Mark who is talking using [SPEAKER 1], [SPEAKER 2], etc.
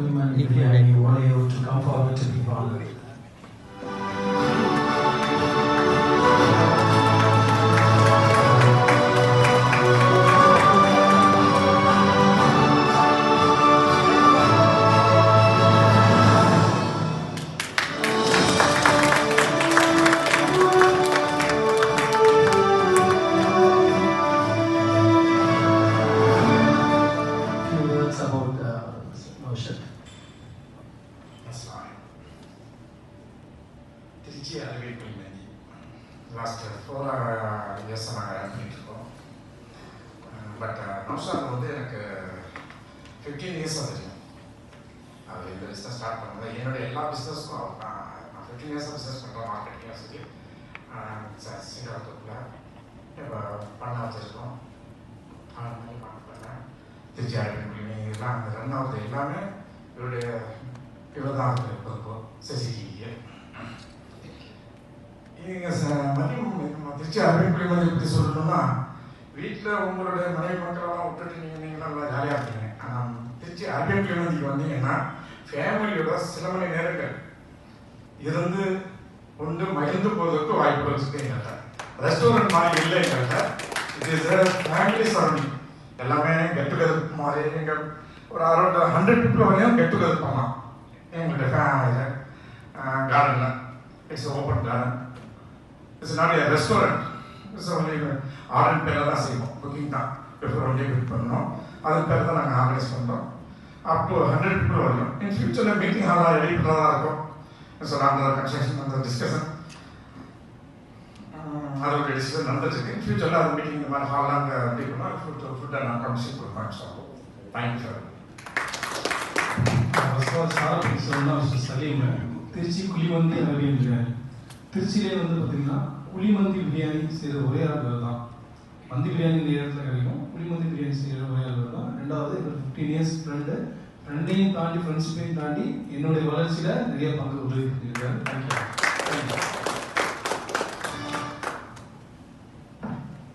[SPEAKER 1] Kulimandi Biryani Warrior to come forward to be honored.
[SPEAKER 2] Trichy அரவியல் குலிமந்தி last 4 years நாங்கள் பண்ணிட்டு இருக்கோம். பட் நௌஷாத் வந்து எனக்கு 15 இயர்ஸாக தெரியும். அவர் இந்த பிஸ்னஸ் ஸ்டார்ட் பண்ணது என்னுடைய எல்லா பிஸ்னஸ்க்கும் நான் 15 இயர்ஸாக பிஸ்னஸ் பண்ணுறேன். மார்க்கெட்டிங் வசதி சிங்கப்பூரில் இப்போ பண்ண வச்சுருக்கோம். பண்ணேன் திருச்சி அரவியல் குலிமந்தி இதெல்லாம் அந்த ரன் ஆகுது எல்லாமே இவர் தான் பொறுப்பு சசிஜிக்கு. இவங்க மதியம் திருச்சி அரவியல் குலிமந்தி பற்றி சொல்லணும்னா வீட்டில் உங்களுடைய மனைவி மக்களெல்லாம் விட்டுட்டு நீங்களாம் நல்லா ஜாலியாக இருப்பீங்க. ஆனால் திருச்சி அரவியல் குலிமந்திக்கு வந்தீங்கன்னா ஃபேமிலியோட சில மணி நேரங்கள் இருந்து கொண்டு மகிழ்ந்து போவதற்கு வாய்ப்பு இருக்குது. எங்கள்கிட்ட ரெஸ்டாரண்ட் மாதிரி இல்லை. எங்கள்கிட்ட இட் இஸ் ஃபேமிலி சரௌண்டிங். எல்லாமே கெட் டுகெதர் மாதிரி எங்கள் ஒரு அரௌண்ட் 100 people வரையும் கெட் டுகெதர் பண்ணலாம். எங்களுடைய கார்டனில் it's open garden. It's not a restaurant. It's only order பேரில் தான் செய்வோம். புக்கிங் தான் ப்ரிஃபர் ஒன்லி புக் பண்ணோம். அதன் பேர் தான் நாங்கள் ஆர்கனைஸ் பண்ணுறோம். அப் டு 100 people வரையும். இன் ஃபியூச்சரில் மீட்டிங் ஹாலாக ரெடி பண்ணுறதா இருக்கும். ஸோ அந்த கன்ஸ்ட்ரக்ஷன் அந்த டிஸ்கஷன் அதோட டிசிஷன் நடந்துட்டுருக்கு. இன் ஃபியூச்சரில் அந்த மீட்டிங் இந்த மாதிரி ஹாலாக அங்கே ரெடி பண்ணால் ஃபுட்டை நான் கமிஷன் கொடுப்பேன். So thank you sir.
[SPEAKER 1] Saleem Trichy குழிமந்தி அரவியல் பிரியாணி. திருச்சியிலே வந்து பார்த்தீங்கன்னா குழிமந்தி பிரியாணி செய்கிற ஒரே ஆள் தான். மந்தி பிரியாணி இந்த இடத்துல கிடைக்கும். குழிமந்தி பிரியாணி செய்கிற ஒரே ஆள் தான். ரெண்டாவது ஒரு 15 இயர்ஸ் ஃப்ரெண்டையும் தாண்டி ஃப்ரெண்ட்ஷிப்பையும் தாண்டி என்னுடைய வளர்ச்சியில் நிறைய பங்கு உதவி பண்ணியிருக்காரு. தேங்க்யூ.